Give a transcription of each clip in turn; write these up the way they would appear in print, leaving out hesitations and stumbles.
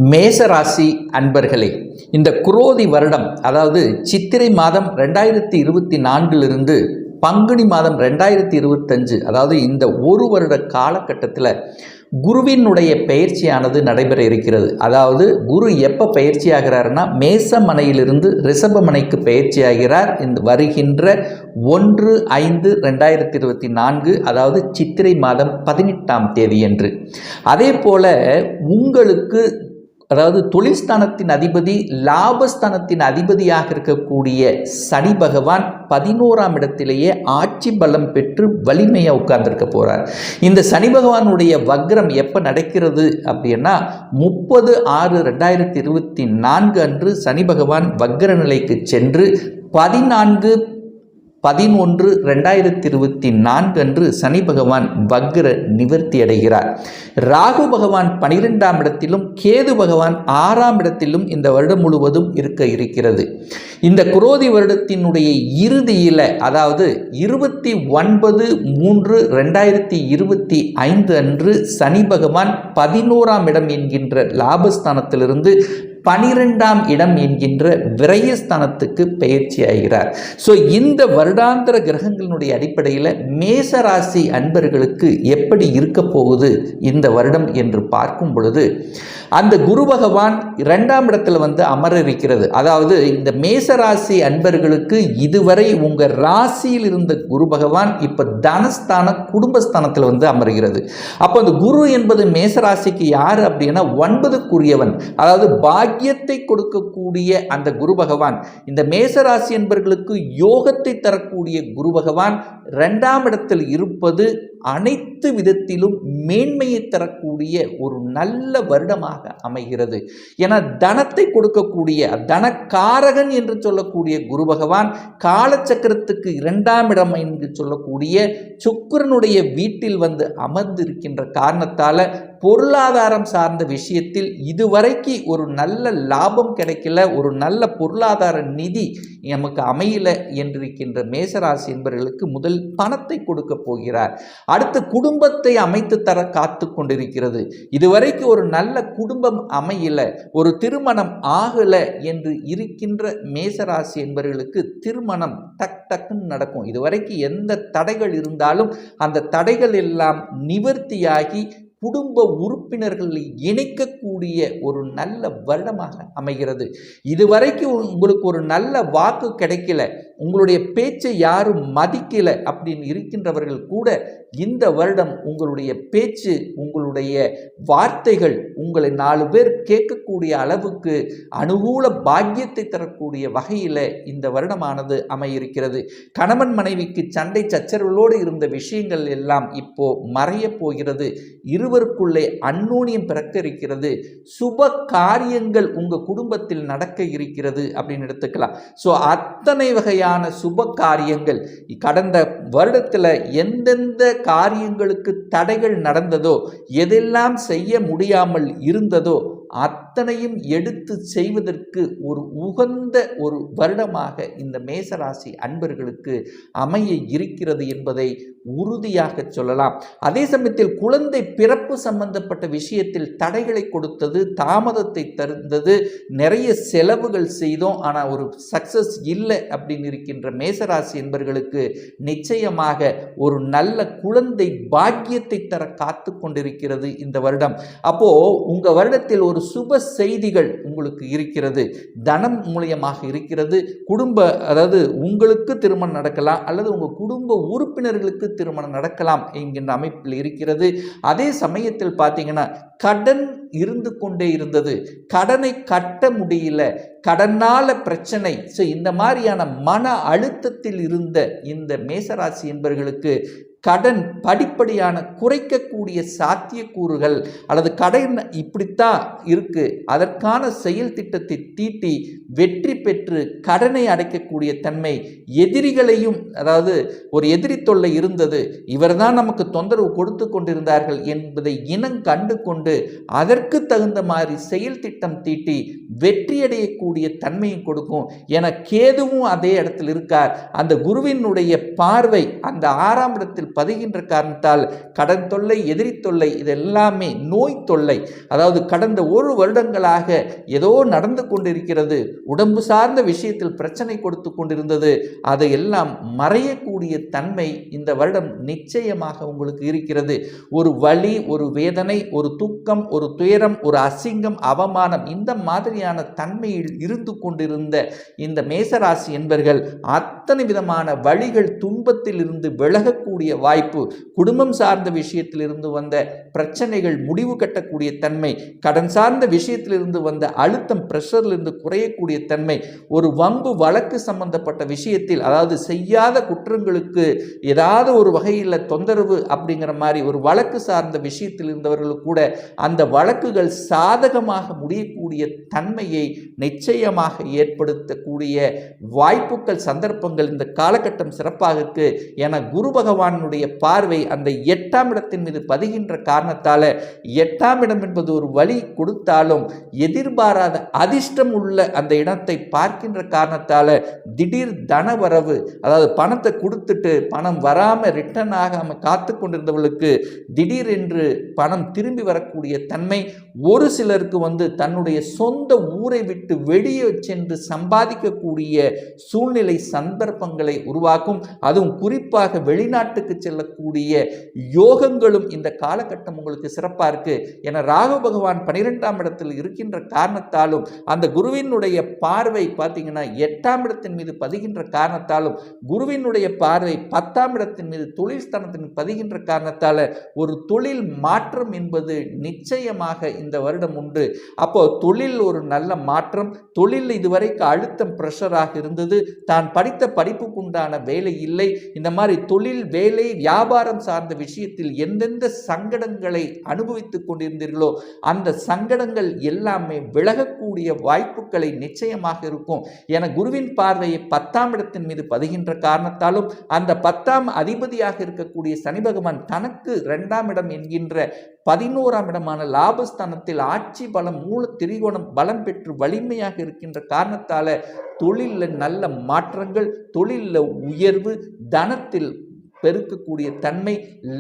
மேசராசி அன்பர்களே, இந்த குரோதி வருடம் அதாவது சித்திரை மாதம் 2024 பங்குனி மாதம் 2025 அதாவது இந்த ஒரு வருட காலகட்டத்தில் குருவினுடைய பயிற்சியானது நடைபெற இருக்கிறது. அதாவது குரு எப்போ பயிற்சி ஆகிறார்னா மேச மனையிலிருந்து ரிஷப மனைக்கு பயிற்சி ஆகிறார். இந்த வருகின்ற 1/5/2024 அதாவது சித்திரை மாதம் 18ஆம் தேதி என்று. அதே போல உங்களுக்கு அதாவது தொழில்ஸ்தானத்தின் அதிபதி லாபஸ்தானத்தின் அதிபதியாக இருக்கக்கூடிய சனி பகவான் 11ஆம் இடத்திலேயே ஆட்சி பலம் பெற்று வலிமையாக உட்கார்ந்துருக்க போகிறார். இந்த சனி பகவானுடைய வக்ரம் எப்போ நடக்கிறது அப்படின்னா 30/6/2024 அன்று சனி பகவான் வக்ர நிலைக்கு சென்று 14/11/2024 அன்று சனி பகவான் வக்ர நிவர்த்தி அடைகிறார். ராகு பகவான் 12ஆம் இடத்திலும் கேது பகவான் 6ஆம் இடத்திலும் இந்த வருடம் முழுவதும் இருக்க இருக்கிறது. இந்த குரோதி வருடத்தினுடைய இறுதியில் அதாவது 29/3/2025 அன்று சனி பகவான் 11ஆம் இடம் என்கின்ற லாபஸ்தானத்திலிருந்து 12ஆம் இடம் என்கின்ற விரயஸ்தானத்துக்கு பயிற்சி ஆகிறார். ஸோ இந்த வருடாந்திர கிரகங்களினுடைய அடிப்படையில் மேசராசி அன்பர்களுக்கு எப்படி இருக்க போகுது இந்த வருடம் என்று பார்க்கும் பொழுது, அந்த குரு பகவான் 2ஆம் இடத்துல அமர இருக்கிறது. அதாவது இந்த மேசராசி அன்பர்களுக்கு இதுவரை உங்கள் ராசியில் இருந்த குரு பகவான் இப்போ தனஸ்தான குடும்பஸ்தானத்தில் அமர்கிறது. அப்போ அந்த குரு என்பது மேசராசிக்கு யார் அப்படின்னா 9க்குரியவன். அதாவது பாக்கியத்தை கொடுக்கக்கூடிய அந்த குரு பகவான் இந்த மேசராசி என்பர்களுக்கு யோகத்தை தரக்கூடிய குரு பகவான் 2ஆம் இடத்தில் இருப்பது அனைத்து விதத்திலும் மேன்மையை தரக்கூடிய ஒரு நல்ல வருடமாக அமைகிறது. என தனத்தை கொடுக்கக்கூடிய தனக்காரகன் என்று சொல்லக்கூடிய குரு பகவான் காலச்சக்கரத்துக்கு 2ஆம் இடம் என்று சொல்லக்கூடிய சுக்கிரனுடைய வீட்டில் அமர்ந்திருக்கின்ற காரணத்தால் பொருளாதாரம் சார்ந்த விஷயத்தில் இதுவரைக்கு ஒரு நல்ல லாபம் கிடைக்கல, ஒரு நல்ல பொருளாதார நிதி நமக்கு அமையல என்றிருக்கின்ற மேசராசி என்பவர்களுக்கு முதல் பணத்தை கொடுக்க போகிறார். அடுத்து குடும்பத்தை அமைத்து தர காத்து கொண்டிருக்கிறது. இதுவரைக்கு ஒரு நல்ல குடும்பம் அமையல, ஒரு திருமணம் ஆகல என்று இருக்கின்ற மேசராசி என்பவர்களுக்கு திருமணம் டக்குன்னு நடக்கும். இதுவரைக்கு எந்த தடைகள் இருந்தாலும் அந்த தடைகள் எல்லாம் நிவர்த்தியாகி குடும்ப உறுப்பினர்களை இணைக்கக்கூடிய ஒரு நல்ல வருடமாக அமைகிறது. இதுவரைக்கும் உங்களுக்கு ஒரு நல்ல வாக்கு கிடைக்கல, உங்களுடைய பேச்சை யாரும் மதிக்கல அப்படின்னு இருக்கின்றவர்கள் கூட இந்த வருடம் உங்களுடைய பேச்சு, உங்களுடைய வார்த்தைகள் உங்களை 4 பேர் கேட்கக்கூடிய அளவுக்கு அனுகூல பாக்கியத்தை தரக்கூடிய வகையில் இந்த வருடமானது அமையிருக்கிறது. கணவன் மனைவிக்கு சண்டை சச்சரவுகளோடு இருந்த விஷயங்கள் எல்லாம் இப்போ மறைய போகிறது. இருவருக்குள்ளே அந்யோன்யம் பிறக்க இருக்கிறது. சுப காரியங்கள் உங்க குடும்பத்தில் நடக்க இருக்கிறது அப்படின்னு எடுத்துக்கலாம். ஸோ அத்தனை வகையான சுப காரியங்கள் கடந்த வருடத்தில் எந்தெந்த காரியங்களுக்கு தடைகள் நடந்ததோ, எதெல்லாம் செய்ய முடியாமல் இருந்ததோ அத்தனையும் எடுத்து செய்வதற்கு ஒரு உகந்த ஒரு வருடமாக இந்த மேசராசி அன்பர்களுக்கு அமைய இருக்கிறது என்பதை உறுதியாக சொல்லலாம். அதே சமயத்தில் குழந்தை பிறப்பு சம்பந்தப்பட்ட விஷயத்தில் தடைகளை கொடுத்தது, தாமதத்தை தருந்தது, நிறைய செலவுகள் செய்தோம், ஆனால் ஒரு சக்சஸ் இல்லை அப்படின்னு இருக்கின்ற மேசராசி என்பவர்களுக்கு நிச்சயமாக ஒரு நல்ல குழந்தை பாக்கியத்தை தர காத்து கொண்டிருக்கிறது இந்த வருடம். அப்போ உங்க வருடத்தில் ஒரு சுப செய்திகள் உங்களுக்கு இருக்கிறது, தனம் மூலியமாக இருக்கிறது. அதாவது உங்களுக்கு திருமணம் நடக்கலாம் அல்லது உங்க குடும்ப உறுப்பினர்களுக்கு திருமணம் நடக்கலாம் என்கின்ற அமைப்பில் இருக்கிறது. அதே சமயத்தில் பார்த்தீங்கன்னா கடன் இருந்து கொண்டே இருந்தது, கடனை கட்ட முடியல, கடனால பிரச்சனை, இந்த மாதிரியான மன அழுத்தத்தில் இருந்த இந்த மேசராசி என்பவர்களுக்கு கடன் படிப்படியான குறைக்கக்கூடிய சாத்தியக்கூறுகள் அல்லது கடன் இப்படித்தான் இருக்கு, அதற்கான செயல் திட்டத்தை தீட்டி வெற்றி பெற்று கடனை அடைக்கக்கூடிய தன்மை, எதிரிகளையும் அதாவது ஒரு எதிரி தொல்லை இருந்தது, இவர்தான் நமக்கு தொந்தரவு கொடுத்து கொண்டிருந்தார்கள் என்பதை இனம் கண்டு கொண்டு கொண்டு அதற்கு தகுந்த மாதிரி செயல் திட்டம் தீட்டி வெற்றியடையக்கூடிய தன்மையும் கொடுக்கும். என கேதுவும் அதே இடத்தில் இருக்கார். அந்த குருவினுடைய பார்வை அந்த 6ஆம் இடத்தில் பதிகின்ற காரணத்தால் கடன் தொல்லை, எதிரி தொல்லை, இதெல்லாமே நோய் தொல்லை, அதாவது கடந்த 1 வருடங்களாக ஏதோ நடந்து கொண்டிருக்கிறது, உடம்பு சார்ந்த விஷயத்தில் பிரச்சனை கொடுத்து கொண்டிருந்தது, அதையெல்லாம் மறையக்கூடிய தன்மை இந்த வருடம் நிச்சயமாக உங்களுக்கு இருக்கிறது. ஒரு வலி, ஒரு வேதனை, ஒரு துக்கம், ஒரு துயரம், ஒரு அசிங்கம், அவமானம், இந்த மாதிரியான தன்மையில் இருந்து கொண்டிருந்த இந்த மேசராசி என்பர்கள் அத்தனை விதமான வழிகள், துன்பத்தில் இருந்து விலகக்கூடிய வாய்ப்பு, குடும்பம் சார்ந்த விஷயத்தில் இருந்து வந்த பிரச்சனைகள் முடிவு கட்டக்கூடிய தன்மை, கடன் சார்ந்த விஷயத்தில் இருந்து வந்த அழுத்தம், பிரஷரில் இருந்து குறையக்கூடிய தன்மை, ஒரு வம்பு வழக்கு சம்பந்தப்பட்ட விஷயத்தில், அதாவது செய்யாத குற்றங்களுக்கு ஏதாவது ஒரு வகையில் தொந்தரவு அப்படிங்கிற மாதிரி ஒரு வழக்கு சார்ந்த விஷயத்தில் இருந்தவர்களுக்கு கூட அந்த வழக்குகள் சாதகமாக முடியக்கூடிய தன்மையை நிச்சயமாக ஏற்படுத்தக்கூடிய வாய்ப்புகள், சந்தர்ப்பங்கள் இந்த காலகட்டம் சிறப்பாக இருக்கு. என குரு பகவானுடைய பார்வை அந்த 8ஆம் இடத்தின் மீது பதிகின்ற காரணத்தால 8ஆம் இடம் என்பது ஒரு வழி கொடுத்தாலும் எதிர்பாராத அதிர்ஷ்டம் உள்ள அந்த இடத்தை பார்க்கின்ற காரணத்தால திடீர் தனவரவு, அதாவது பணத்தை கொடுத்துட்டு பணம் வராம ரிட்டர்ன் ஆகாம காத்து கொண்டிருந்தவர்களுக்கு திடீர் என்று பணம் திரும்பி வரக்கூடிய தன்மை, ஒரு சிலருக்கு தன்னுடைய சொந்த ஊரை விட்டு வெளியே சென்று சம்பாதிக்கக்கூடிய சூழ்நிலை, சந்தர்ப்பங்களை உருவாக்கும். அதுவும் குறிப்பாக வெளிநாட்டுக்கு செல்லக்கூடிய யோகங்களும் இந்த காலகட்டம் உங்களுக்கு சிறப்பாக இருக்கு. என ராகு பகவான் 12ஆம் இடத்தில் இருக்கின்ற காரணத்தாலும் அந்த குருவினுடைய பார்வை பார்த்தீங்கன்னா 8ஆம் இடத்தின் மீது பதிகின்ற காரணத்தாலும் குருவினுடைய பார்வை 10ஆம் இடத்தின் மீது தொழில் ஸ்தானத்தின் பதிகின்ற காரணத்தால ஒரு தொழில் மாற்றம் என்பது நிச்சயமாக இந்த வருடம் உண்டு. அப்போ தொழில் ஒரு நல்ல மாற்றம், தொழில் இதுவரைக்கு அழுத்தம், பிரஷராக இருந்தது, தான் படித்த படிப்புக்கு உண்டான வேலை இல்லை, இந்த மாதிரி தொழில், வேலை, வியாபாரம் சார்ந்த விஷயத்தில் எந்தெந்த சங்கடங்களை அனுபவித்துக் கொண்டிருந்தீர்களோ அந்த சங்கடங்கள் எல்லாமே விலகக்கூடிய வாய்ப்புகளை நிச்சயமாக இருக்கும். என குருவின் பார்வையை 10ஆம் இடத்தின் மீது பதிகின்ற காரணத்தாலும் அந்த 10ஆம் அதிபதியாக இருக்கக்கூடிய சனி பகவான் தனக்கு 2ஆம் இடம் என்கின்ற 11ஆம் இடமான லாபஸ்தானத்தில் ஆட்சி பலம், மூல திரிகோணம் பலம் பெற்று வலிமையாக இருக்கின்ற காரணத்தால தொழிலில் நல்ல மாற்றங்கள், தொழிலில் உயர்வு, தனத்தில் பெருக்கக்கூடிய தன்மை,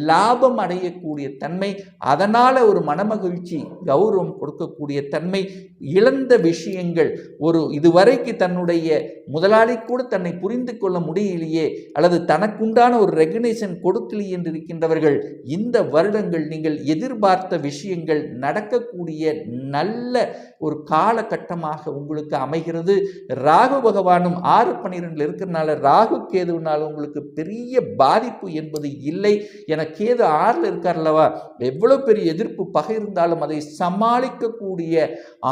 லாபம் அடையக்கூடிய தன்மை, அதனால ஒரு மனமகிழ்ச்சி, கௌரவம் கொடுக்கக்கூடிய தன்மை, இழந்த விஷயங்கள், ஒரு இதுவரைக்கு தன்னுடைய முதலாளி கூட தன்னை புரிந்து கொள்ள முடியலையே அல்லது தனக்குண்டான ஒரு ரெகக்னேஷன் கொடுக்கலையே என்று இருக்கின்றவர்கள் இந்த வருடங்கள் நீங்கள் எதிர்பார்த்த விஷயங்கள் நடக்கக்கூடிய நல்ல ஒரு காலகட்டமாக உங்களுக்கு அமைகிறது. ராகு பகவானும் 6-12 இருக்கிறதுனால ராகு கேதுனால உங்களுக்கு பெரிய பாதிப்பு என்பது இல்லை. என கேது 6ல் இருக்கார்லவா, எவ்வளவு பெரிய எதிர்ப்பு பகை இருந்தாலும் அதை சமாளிக்கக்கூடிய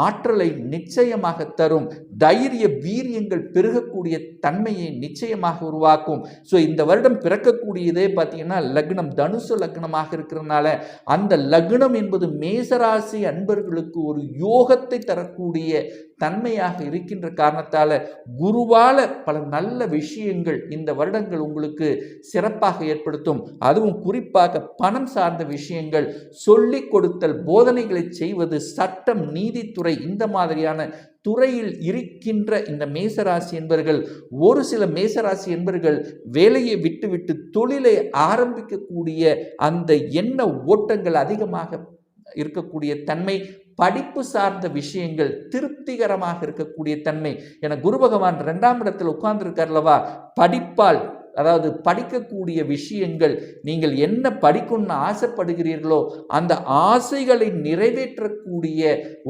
ஆற்றலை நிச்சயமாக தரும். தைரிய வீரியங்கள் பெருகக்கூடிய தன்மையை நிச்சயமாக உருவாக்கும். ஸோ இந்த வருடம் பிறக்கக்கூடியதே பார்த்தீங்கன்னா லக்னம் தனுசு லக்னமாக இருக்கிறதுனால அந்த லக்னம் என்பது மேசராசி அன்பர்களுக்கு ஒரு யோகத்தை தரக்கூடிய தன்மையாக இருக்கின்ற காரணத்தால குருவால பல நல்ல விஷயங்கள் இந்த வருடங்கள் உங்களுக்கு சிறப்பாக ஏற்படுத்தும். அதுவும் குறிப்பாக பணம் சார்ந்த விஷயங்கள், சொல்லிக் கொடுத்தல், போதனைகளை செய்வது, சட்டம், நீதித்துறை, இந்த மாதிரியான துறையில் இருக்கின்ற இந்த மேசராசி என்பர்கள், ஒரு சில மேசராசி என்பர்கள் வேலையை விட்டுவிட்டு தொழிலை ஆரம்பிக்கக்கூடிய அந்த எண்ண ஓட்டங்கள் அதிகமாக இருக்கக்கூடிய தன்மை, படிப்பு சார்ந்த விஷயங்கள் திருப்திகரமாக இருக்கக்கூடிய தன்மை. என குரு பகவான் 2ஆம் இடத்தில் உட்கார்ந்து இருக்கார்லவா, படிப்பால், அதாவது படிக்கக்கூடிய விஷயங்கள், நீங்கள் என்ன படிக்கணும்னு ஆசைப்படுகிறீர்களோ அந்த ஆசைகளை நிறைவேற்றக்கூடிய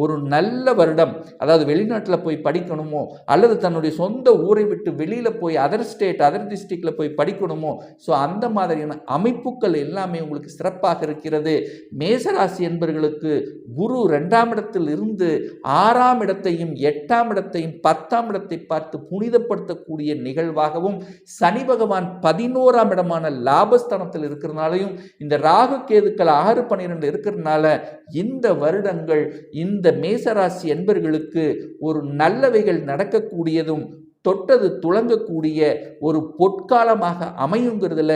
ஒரு நல்ல வருடம். அதாவது வெளிநாட்டில் போய் படிக்கணுமோ அல்லது தன்னுடைய சொந்த ஊரை விட்டு வெளியில் போய் அதர் ஸ்டேட், அதர் டிஸ்ட்ரிக்டில் போய் படிக்கணுமோ, ஸோ அந்த மாதிரியான அமைப்புகள் எல்லாமே உங்களுக்கு சிறப்பாக இருக்கிறது. மேசராசி என்பவர்களுக்கு குரு 2ஆம் இடத்தில் இருந்து 6ஆம் இடத்தையும் 8ஆம் இடத்தையும் 10ஆம் இடத்தை பார்த்து புனிதப்படுத்தக்கூடிய நிகழ்வாகவும், சனி பகவான் 11ஆம் இடமான லாபஸ்தானத்தில் இருக்கிறதுனாலையும் இந்த ராகு கேதுக்கள் 6-12 இருக்கிறதுனால இந்த வருடங்கள் இந்த மேசராசி என்பர்களுக்கு ஒரு நல்லவைகள் நடக்கக்கூடியதும் தொட்டது துளங்கக்கூடிய ஒரு பொற்காலமாக அமையுங்கிறதுல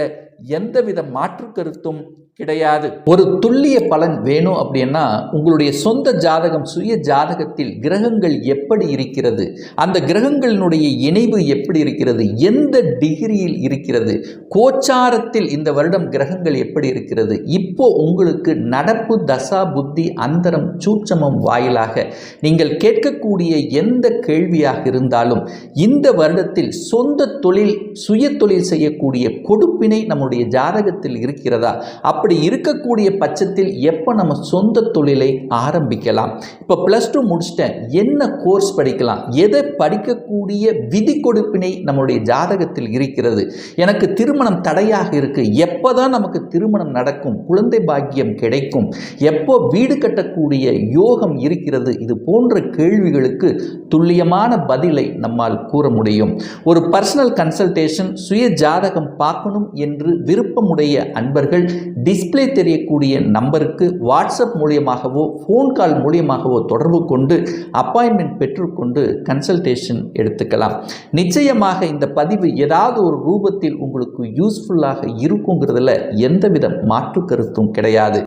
எந்தவித மாற்று கருத்தும் கிடையாது. ஒரு துல்லிய பலன் வேணும் அப்படின்னா உங்களுடைய சொந்த ஜாதகம், சுய ஜாதகத்தில் கிரகங்கள் எப்படி இருக்கிறது, அந்த கிரகங்களினுடைய இணைவு எப்படி இருக்கிறது, எந்த டிகிரியில் இருக்கிறது, கோச்சாரத்தில் இந்த வருடம் கிரகங்கள் எப்படி இருக்கிறது, இப்போ உங்களுக்கு நடப்பு தசா புத்தி அந்தரம் சூட்சமம் வாயிலாக நீங்கள் கேட்கக்கூடிய எந்த கேள்வியாக இருந்தாலும் இந்த வருடத்தில் சொந்த தொழில், சுய தொழில் செய்யக்கூடிய கொடுப்பினை நம்முடைய ஜாதகத்தில் இருக்கிறதா, அப்படி இருக்கக்கூடிய பட்சத்தில் எப்போ நம்ம சொந்த தொழிலை ஆரம்பிக்கலாம், இப்போ +2 முடிச்சிட்டேன், என்ன கோர்ஸ் படிக்கலாம், எதை படிக்கக்கூடிய விதி கொடுப்பினை நம்முடைய ஜாதகத்தில் இருக்கிறது, எனக்கு திருமணம் தடையாக இருக்கு, எப்போதான் நமக்கு திருமணம் நடக்கும், குழந்தை பாக்கியம் கிடைக்கும், எப்போ வீடு கட்டக்கூடிய யோகம் இருக்கிறது, இது போன்ற கேள்விகளுக்கு துல்லியமான பதிலை நம்மால் கூற முடியும். ஒரு பர்சனல் கன்சல்டேஷன், சுய ஜாதகம் பார்க்கணும் என்று விருப்பமுடைய அன்பர்கள் டிஸ்பிளே தெரியக்கூடிய நம்பருக்கு வாட்ஸ்அப் மூலியமாகவோ ஃபோன் கால் மூலியமாகவோ தொடர்பு கொண்டு அப்பாயின்மெண்ட் பெற்றுக்கொண்டு கன்சல்டேஷன் எடுத்துக்கலாம். நிச்சயமாக இந்த பதிவு ஏதாவது ஒரு ரூபத்தில் உங்களுக்கு யூஸ்ஃபுல்லாக இருக்குங்கிறதுல எந்தவித மாற்று கருத்தும் கிடையாது.